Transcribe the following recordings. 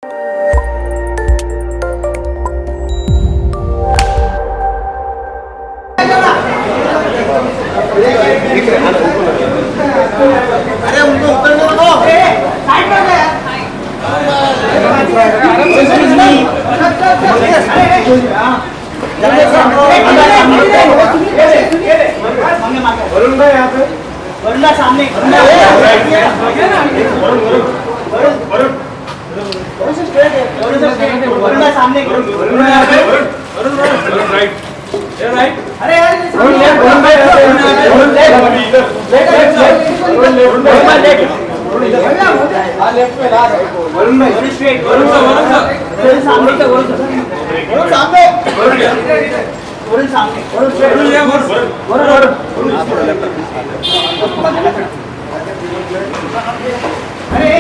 अरे उनको उतरने दो, साइड में ले। वरुण भाई यहाँ पे, वरुण भाई सामने, वरुण भाई सामने, वरुण यहाँ पे, वरुण राइट, राइट, अरे यार वरुण लेफ्ट, वरुण भाई वरुण लेफ्ट, वरुण लेफ्ट, हाँ लेफ्ट पे ला वरुण भाई, वरुण स्ट्रेट, वरुण सामने, वरुण सामने, वरुण सामने, वरुण स्ट्रेट, अरे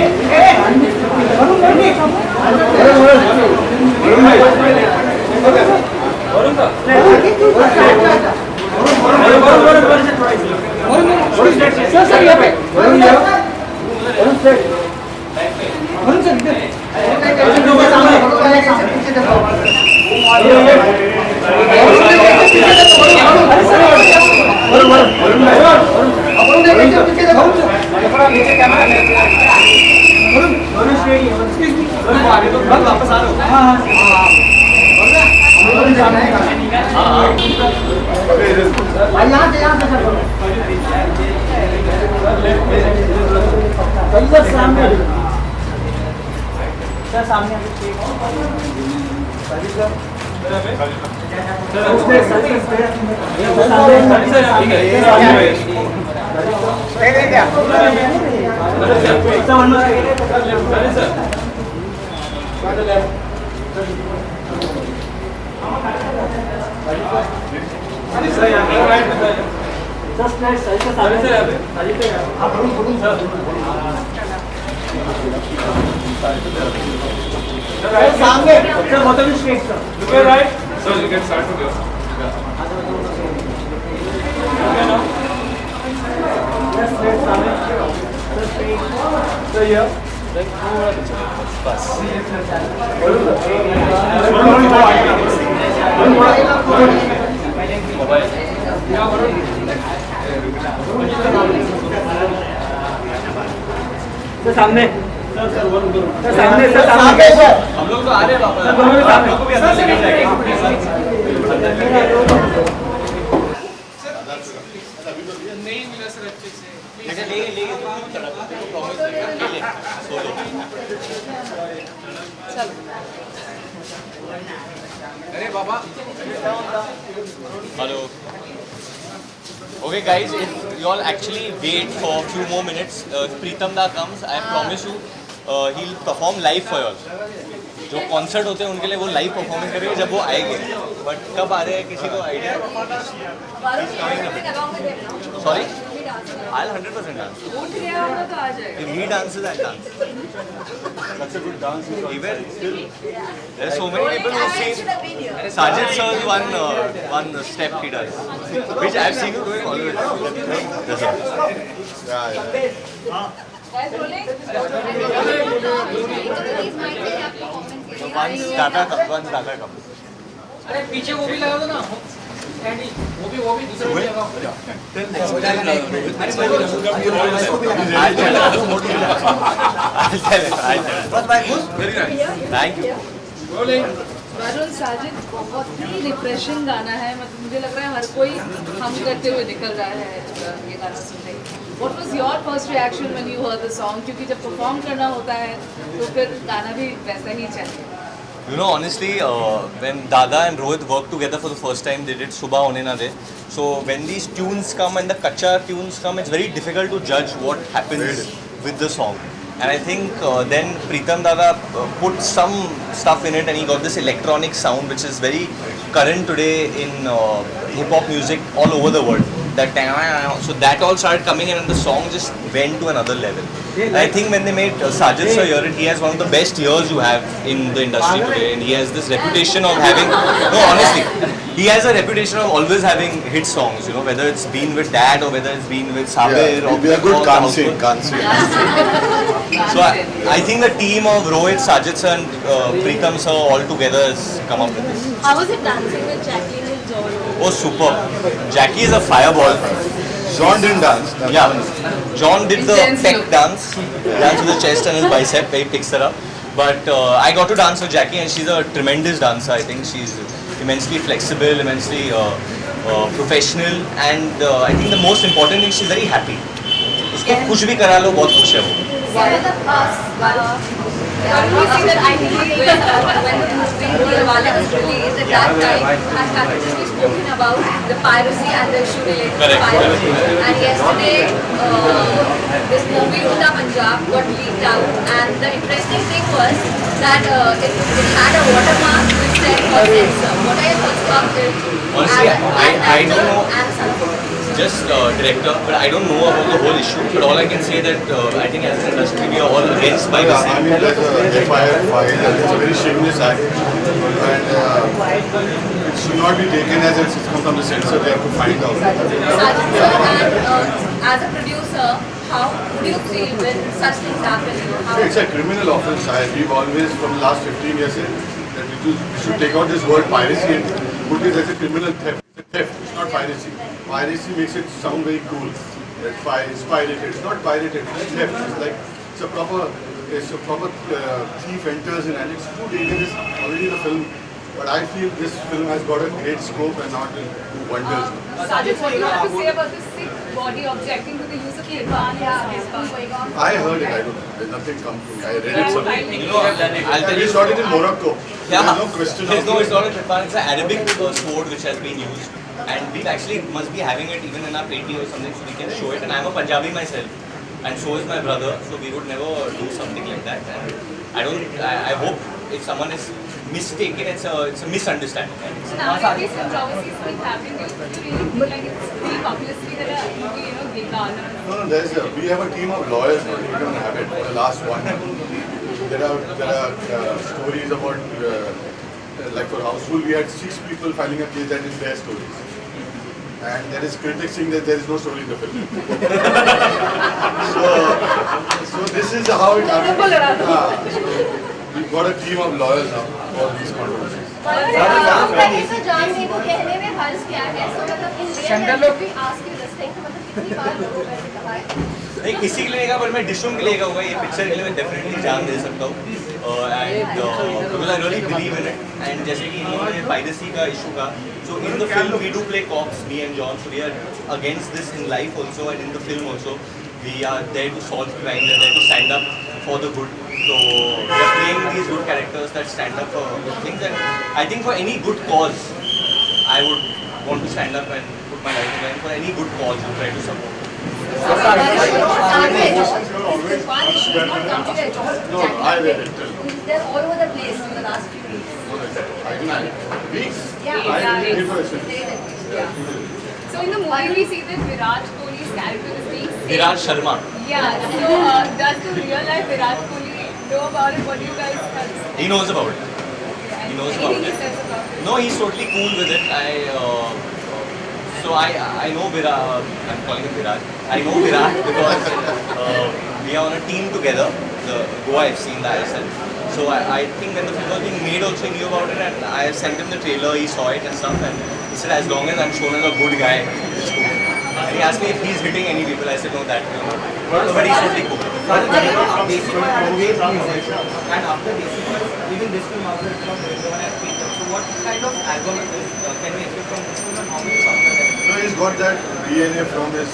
वरुण वापस आ रहे हो? सामने look right, so you can start to go. So here सामने सामने हम लोग तो आ रहे हैं वापस अरे बाबा Hello. Okay guys, if you all actually wait for a few more minutes, if Pritam Da comes, I promise you, he'll perform live for you all. जो कॉन्सर्ट होते हैं उनके लिए वो लाइव परफॉर्मेंस करेंगे जब वो आएंगे, बट कब आ रहे हैं किसी को idea? Sorry, I'll 100% dance. He dances, I dance. Such a good dance. Even there's so many people who see Sajid sir's one step he does, which I've seen you doing always. That's it. Guys, rolling. Once Tata comes. अरे पीछे वो भी लगा दो ना, Andy वो भी दूसरे भी लगाओ। Thank you. वरुण साजिद बहुत ही रिफ्रेशिंग गाना है, मतलब मुझे लग रहा है हर कोई हम करते हुए निकल रहा है ये गाना सुनने। What was your first reaction when you heard the song? क्योंकि जब परफॉर्म करना होता है तो फिर गाना भी वैसा ही चाहिए। You know, honestly, when Dada and Rohit worked together for the first time, they did Subha Hone Na De. So when these tunes come and the kacha tunes come, it's very difficult to judge what happens with the song. And I think then Pritam Dada put some stuff in it, and he got this electronic sound which is very current today in hip hop music all over the world. that so that all started coming in, and the song just went to another level. And I think when they made Sajid Sir hear it, he has one of the best ears you have in the industry today, and he has this reputation of having no, honestly, he has a reputation of always having hit songs. You know, whether it's been with Dad or whether it's been with Sabir or we are good, or can't the sing, Houseful. can't sing. So I think the team of Rohit, Sajid Sir and Preetham Sir all together has come up with this. How was it dancing with Jacqueline and John? Oh, super. Jackie is a fireball. John didn't dance. Yeah, John did the Intense peck look. dance with the chest and his bicep, he picks it up. But I got to dance with Jackie, and she's a tremendous dancer. I think she's immensely flexible, immensely professional, and I think the most important thing, she's very happy. उसको कुछ भी करा लो, बहुत खुश है वो. We see that I think when the movie Dilwale was released, at that time has continuously spoken about the piracy and the issue related to Correct. piracy. And yesterday, this movie Uta Punjab got leaked out, and the interesting thing was that it had a watermark which said for censor. What are your thoughts about it? Honestly, I don't know. And son of a Just director, but I don't know about the whole issue. But all I can say that I think as an industry we are all against piracy. I mean, there's a FIR file, and it's a very shameless act, and it should not be taken as it's come from the censor. They have to find out. Sajid sir, and as a producer, how would you feel when such things happen? How It's a criminal offence. We've always, from the last 15 years, said that we should take out this word piracy and put it as a criminal theft. It's a theft, it's not piracy. Piracy makes it sound very cool. It's pirated. It's not pirated. It's theft. It's a proper thief enters in, and it's too dangerous already in the film. But I feel this film has got a great scope and not will do wonders. Sajid, what do you have to say about the Sikh body objecting to the use of Kirpan? I heard it. I don't know. There's nothing come to me. I read it somewhere. You know, I'll tell We you. shot it in Morocco. Yeah. There's no question of No, it's not a Kirpan, it's an Arabic sword which has been used. And we actually must be having it even in our painting or something so we can show it. And I'm a Punjabi myself. And so is my brother. So we would never do something like that. And I hope if someone is mistaken, it's a misunderstanding. So now that these controversies keep happening, do you really feel like it's pretty publicity that a movie, Gana? No, we have a team of lawyers now. We don't have it for the last one. There are stories about, like for Houseful, we had 6 people filing a case that is their stories. And there is critics saying that there is no story in the film. so this is how it happened. So we've got a team of lawyers now for these controversies. जान ने वो कहने में हर्ष क्या है सो मतलब in real life भी ask you this thing मतलब कितनी बार लोगों ने कहा है नहीं किसी के लिए का पर मैं डिशुम के लिए का होगा ये पिक्चर के लिए मैं डेफिनेटली जान दे सकता हूँ and because I really believe in it and जैसे कि इन्होंने पायरेसी का इशू का so in the film we do play cops me and John so we are against this in life also and in the film also we are there to solve crime there to stand up for the good. So we are playing these good characters that stand up for good things, and I think for any good cause, I would want to stand up and put my life in line for any good cause and try to support. No, I read it. They're all over the place in the last few weeks. Weeks? Yeah, I read it for So in the movie we see that Virat Kohli's character is being saved. Virat Sharma. Yeah, so does the real life Virat Kohli know about it? What do you guys have? He knows about it. He knows about Anything he it. says about it? No, he's totally cool with it. I know Virat. I'm calling him Virat. I know Virat because we are on a team together. The Goa FC in the ISL. So I think when the film was being made, also he knew about it, and I sent him the trailer. He saw it and stuff, and he said, as long as I'm shown as a good guy, it's cool. And he asked me if he's hitting any people. I said, no, that will not. But he's totally cool. And after Desi Boy, even this film also is from Vrindavan and Peter. So what kind of album can we expect from this film and how many songs are there? No, he's got that DNA from his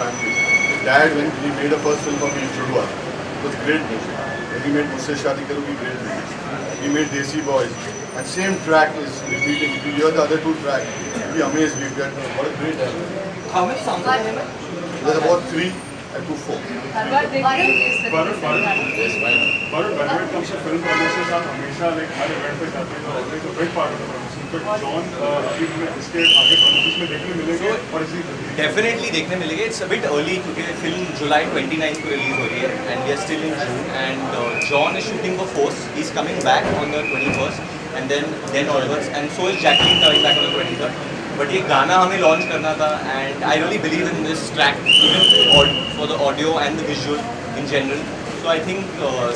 family. His dad, when he made a first film for me, Chudwa, it was great music. When he made Musse Shaadi Karogi, great music. He made Desi Boys. And same track is repeating. If you hear the other 2 tracks, you'll be amazed. We've got what a great album. How many songs are there? There's about 3. 24. हर बार देखते हैं कि इस तरीके से गाना। Yes, why not? But when it comes to film promotions, आप हमेशा like हर event पे जाते हैं, always a big part of the promotion. But John अभी हमें इसके आगे promotions में देखने मिलेंगे और इसी डेफिनेटली देखने मिलेगे. इट्स अ बिट अर्ली क्योंकि फिल्म जुलाई 29 को रिलीज हो रही है and we are still in June and John is shooting for Force. He is coming back on the 21st and then onwards and so is Jacqueline coming back on the 23rd. But ये गाना हमें launch करना था and I really believe in this track for the audio and the visual in general. So I think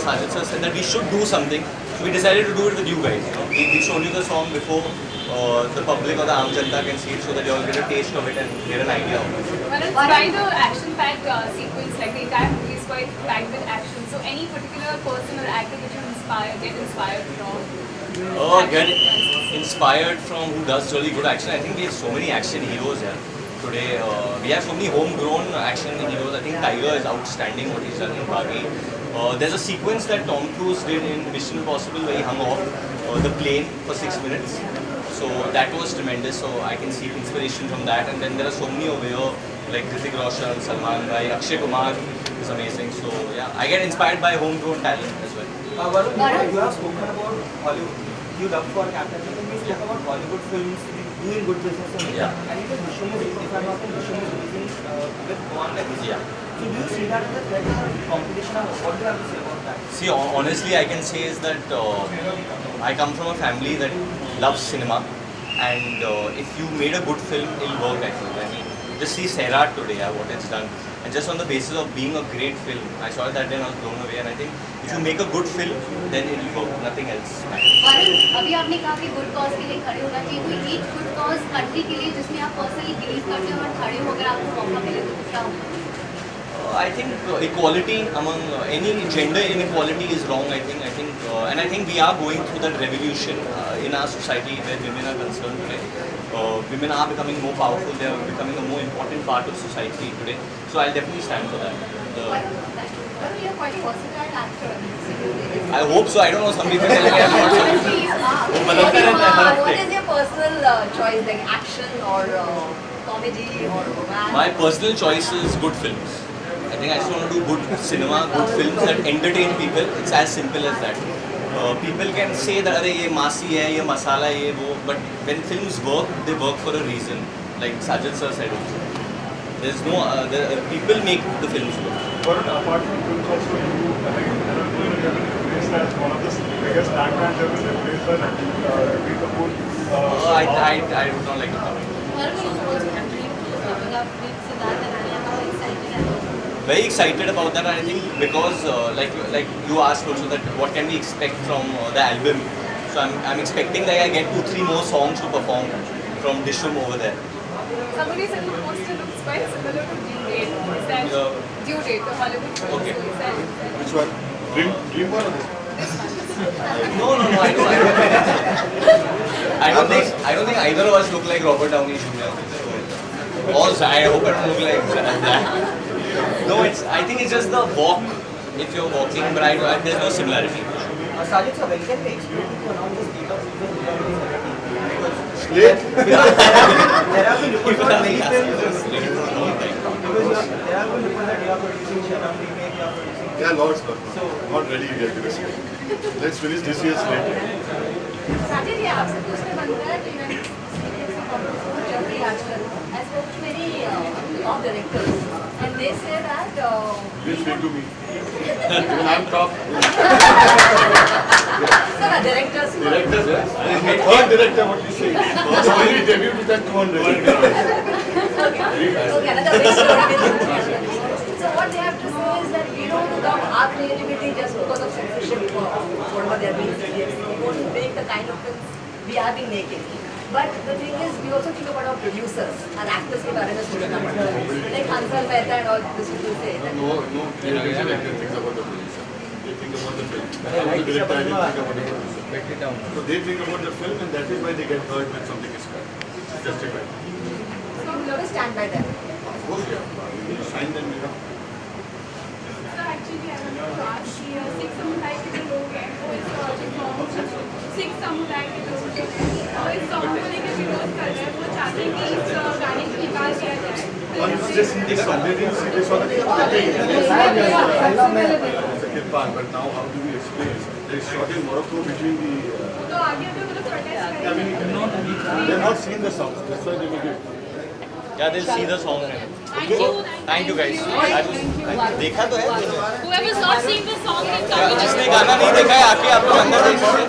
Sajid sir said that we should do something. So we decided to do it with you guys. We showed you the song before the public or the Aam Janta can see it, so that you all get a taste of it and get an idea of it. Well, it's quite a action-packed sequence. Like the entire movie is quite packed with action. So any particular person or actor that you get inspired from? Get inspired from who does really good action. I think we have so many action heroes here. Today we have so many homegrown action heroes. I think Tiger is outstanding what he's done in Bagi. There's a sequence that Tom Cruise did in Mission Impossible where he hung off the plane for 6 minutes. So that was tremendous. So I can see inspiration from that. And then there are so many over here like Hrithik Roshan, Salman Bhai, Akshay Kumar is amazing. So yeah, I get inspired by homegrown talent as well. Varun, you have spoken about Hollywood. You love for Captain America. We spoke about Hollywood films doing good business. Yeah. And even Vishnu is, if I'm not wrong, Vishnu is releasing with one like this. Yeah. So do you see that as a threat or competition? What do you have to say about that? See, honestly, I can say is that I come from a family that loves cinema, and if you made a good film, it'll work. I think. I mean, just see Sairat today, what it's done, and just on the basis of being a great film, I saw it that day and I was blown away. And I think if you make a good film, then it'll work. Nothing else matters. Varun, अभी आपने कहा कि good cause के लिए खड़े होना चाहिए. कोई एक गुड कॉज कंट्री के लिए जिसमें आप पर्सनली बिलीव करते हो और खड़े होकर आपको मौका मिले तो क्या होगा? I think equality among any gender inequality is wrong. I think, and I think we are going through that revolution in our society where women are concerned today. Women are becoming more powerful. They are becoming a more important part of society today. So I'll definitely stand for that. Varun, you're quite a versatile actor. I hope so. I don't know. Some people say like I'm not. What is your personal choice, like action or comedy or romance? My personal choice is good films. I think I just want to do good cinema, good films that entertain people. It's as simple as that. People can say that अरे ये मासी है, ये मसाला है, ये वो, but when films work, they work for a reason. Like Sajid sir said also. There's no people make the films work. But apart from films also, you like have been praised as one of the biggest actors ever. Replaced by Ranbir Kapoor. I would not like to comment. Varun, you also have dream to coming up with Siddharth and Anya. How exciting are you? Very excited about that. I think because like you asked also that what can we expect from the album. So I'm expecting that I get 2-3 more songs to perform from Dishum over there. Somebody said the poster looks quite similar to Due Date. Is that Due Date, the Hollywood film? Okay. So is that Which one? Dream one or this? No, I don't think either of us look like Robert Downey Jr. So, also, I hope I don't look like that. No, I think it's just the walk. If you're walking, but there's no similarity. Sajid sir, when can we expect you to announce the date of because Slate? there have been reports about many films. Because there have been reports that you are producing Sharam remake, you are producing. Yeah, lots. Not ready yet. Let's finish this year's slate. Sajid, ये आपसे पूछने बनता है कि मैं चल रही आजकल. I spoke to many of directors, and they say that. Please speak to me. Even I'm top. So the directors. Directors, yes. Third director, what you say? It's only debut with that 200. Okay, another big story. So what they have to say is that we don't dump our creativity just because of censorship or whatever they are being said. We won't make the kind of films we have been making. But the thing is, we also think about our producers and actors के बारे में सोचना पड़ता है. Like Hansal Mehta and all this people say that. No creative actor thinks about the producer. They think about the film. I'm the director, I didn't think about the producer. So they think about the film and that is why they get hurt when something is cut. It's justified. So we always stand by them. Of course, yeah. You sign them, you know. So actually, I want to ask you, Sikh समुदाय के जो लोग हैं, वो इस Sikh समुदाय के लोग हैं, वो इस सॉन्ग को लेकर विरोध कर रहे हैं. वो चाहते हैं कि इस गाने को निकाल दिया जाए. तो Once they see this song, they didn't see this on the thing. It's a Kirpan, but now how do we explain it? They shot in Morocco between the. I mean, they're not seeing the song. That's why they make it. Yeah, they'll see the song. Thank you guys. देखा तो है. Whoever's not seeing the song can come in. जिसने गाना नहीं देखा है आके आप लोग अंदर देख सकते हैं.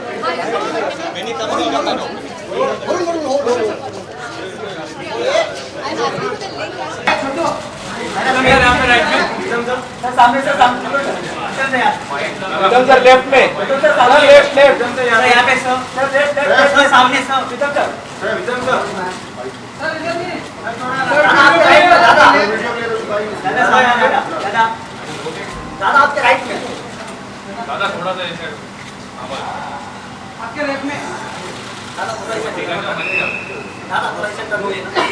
मैंने कम नहीं करना चाहूँ. सामने से सर लेफ्ट में लेफ्ट यहाँ पे सर लेफ्ट सामने सर दादा आपके राइट में दादा थोड़ा सा ऐसे आपके लेफ्ट में दादा थोड़ा ऐसे कर लो लेफ्ट में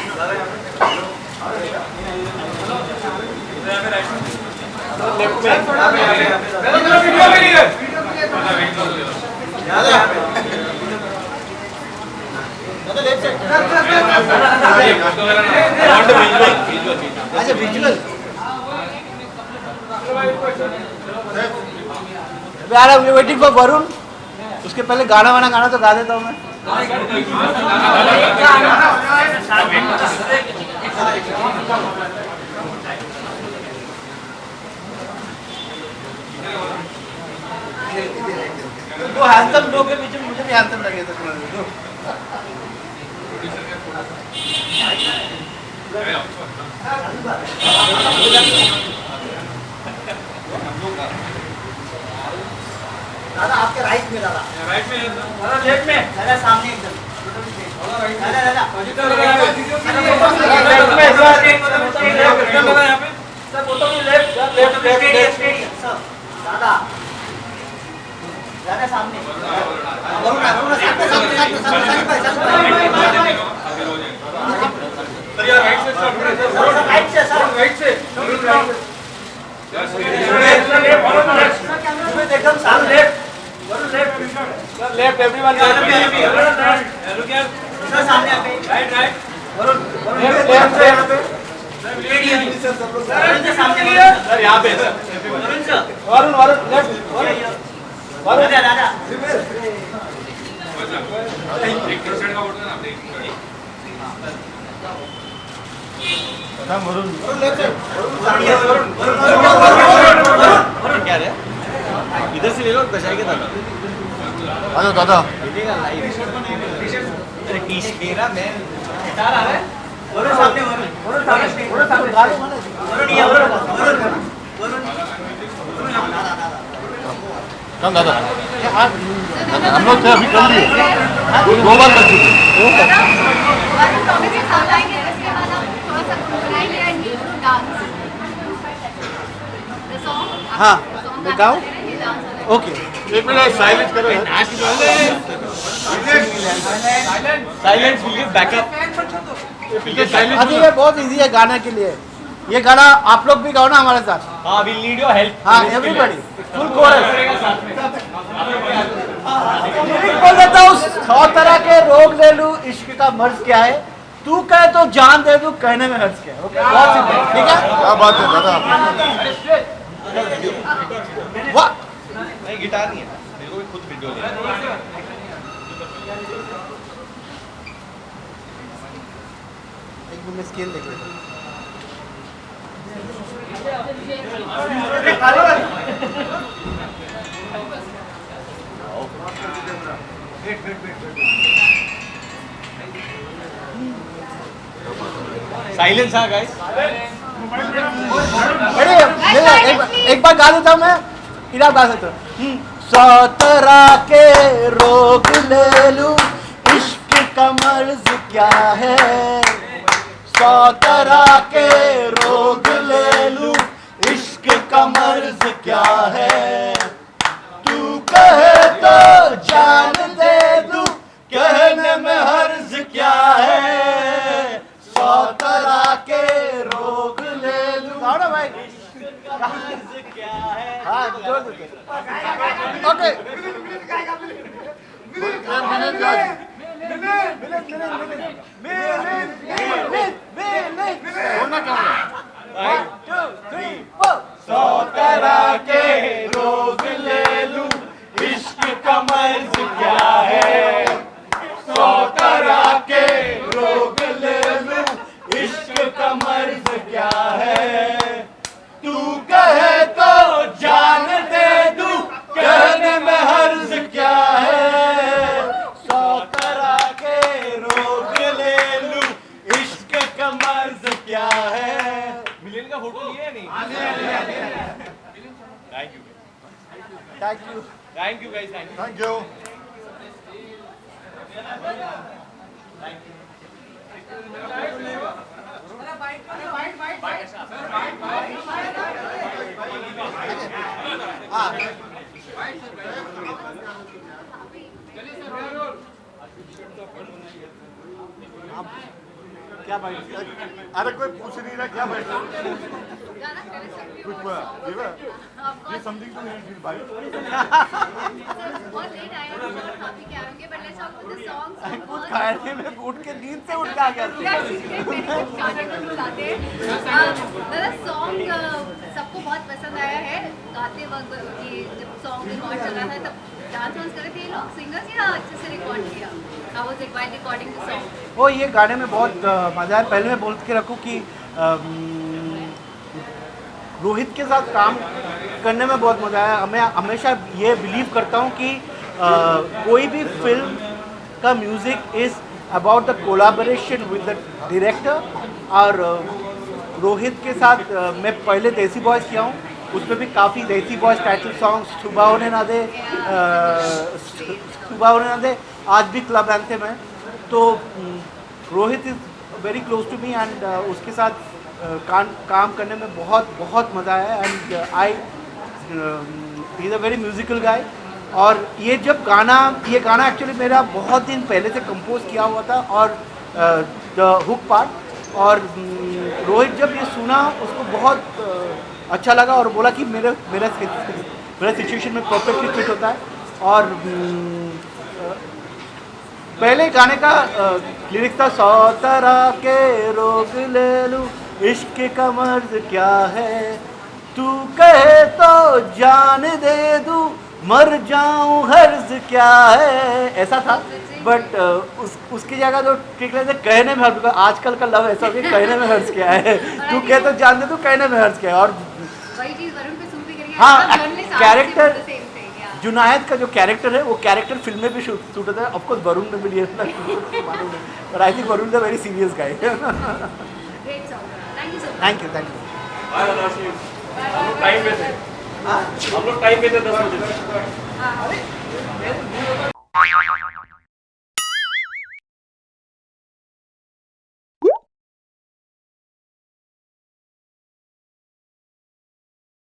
वीडियो में नहीं है दादा लेफ्ट साइड अच्छा विजुअल यार I am waiting for Varun उसके पहले गाना वाना गाना तो गा देता हूँ मैं दो हैंडसम लोग के बीच में मुझे भी हैंडसम लगे थे दादा आपके राइट में दादा दादा लेफ्ट में दादा सामने एकदम दादा दादा सर बोतल में लेफ्ट सर दादा दादा सामने राइट से सर राइट से एकदम सामने लेफ्ट एवरीवन सर सामने राइट राइट वरुण लेफ्ट यहां पे सर सामने सर यहां पे वरुण सर वरुण लेफ्ट वरुण दादा एक परसेंट का वोट है ना वरुण लेफ्ट वरुण क्या रे? इधर से ले लो बचाएंगे दादा. आजा दादा. अरे किस मेरा मैं गिटार आ रहा है वरुण सामने वरुण सामने गालो माने वरुण ये वरुण कम दादा. हम लोग तो अभी कर लिए. दो बार कर चुके. हाँ गाओ ओके एक मिनट साइलेंस करो. Silence will give backup. अभी ये बहुत इजी है गाने के लिए ये गाना आप लोग भी गाओ ना हमारे साथ हाँ विल नीड योर हेल्प. हाँ एवरीबॉडी फुल कोरस लिरिक बोल देता हूँ 100 तरह के रोग ले लूं इश्क का मर्ज क्या है तू कहे तो जान दे दूं कहने में हर्ज क्या है ओके बहुत सिंपल ठीक है क्या बात है दादा. वाह नहीं गिटार नहीं है मेरे को भी खुद वीडियो लेना है. एक मिनट स्केल देख लेते साइलेंस हाँ गाइस. एक बार गा देता हूँ मैं फिर आप गा सकते हो 100 तरह के रोग ले लूं इश्क का मर्ज क्या है 100 तरह के रोग ले लूं इश्क का मर्ज क्या है तू कहे तो जान दे दूं कहने में हर्ज क्या है 100 तरह के रोग ले लूं गाओ ना भाई हाँ जोर दे ओके छोड़ना क्या होगा? 1 2 3 4 100 तरह के रोग ले लूं, इश्क का मर्ज क्या है? 100 तरह के रोग ले लूं, इश्क का मर्ज क्या है? तू कहे तो जान दे दूं, कहने में हर्ज क्या है? 100 तरह के रोग ले लूं, इश्क का मर्ज क्या है? मिलियन का फोटो लिया नहीं? Thank you thank you thank you guys, thank you. Thank you. क्या भाई? अरे कोई पूछ नहीं रहा क्या बैठ गाना करे सकती हूँ कुछ ये समथिंग टू हिट भाई बहुत लेट आए हैं और काफी क्या होंगे but let's talk with the songs कुछ खाने में उठ के नींद से उठ के आ गया। गाने को बुलाते हैं दादा सॉन्ग सबको बहुत पसंद आया है गाते वक्त ये जब सॉन्ग रिकॉर्ड चल रहा था तब डांस वांस करे थे ये लोग सिंगर्स या अच्छे से रिकॉर्ड किया how was it while recording the song वो ये गाने में बहुत मज़ा है। पहले मैं बोल के रखूँ कि रोहित के साथ काम करने में बहुत मज़ा आया। मैं हमेशा ये बिलीव करता हूँ कि कोई भी फिल्म का music is about the collaboration with the director. और रोहित के साथ मैं पहले देसी बॉयज़ किया हूँ, उसमें भी काफ़ी देसी बॉयज़ टाइटल सॉन्ग्स सुबह होने ना दे, सुबह होने ना दे, आज भी क्लब एंथम है। तो Rohit is very close to me and उसके साथ काम करने में बहुत बहुत मज़ा आया। And I he is a very musical guy. और ये ये गाना एक्चुअली मेरा बहुत दिन पहले से कंपोज किया हुआ था और द हुक पार्ट। और रोहित जब ये सुना उसको बहुत अच्छा लगा और बोला कि मेरा सिचुएशन में परफेक्टली फिट होता है। और पहले गाने का लिरिक्स था 100 तरह के रोग ले लूं, इश्क का मर्ज क्या है? तू कहे तो जान दे दूं, मर जाऊं हर्ज क्या है? ऐसा था। बट उसकी जगह जो ठीक लगे कहने में हर्ज। आजकल का लव ऐसा हो गया, कहने में हर्ज क्या है? तू कहे तो जान दे दूं, कहने में हर्ज क्या है? और वही चीज वरुण पे सूट भी करेगी। हाँ, कैरेक्टर जुनायद का जो कैरेक्टर है वो कैरेक्टर फिल्म में भी शूट होता है। ऑफ कोर्स वरुण ने भी लिया था, but I think Varun is a very serious guy. Great song thank you so much thank you thank you. हम लोग टाइम पे थे 10 बजे। हाँ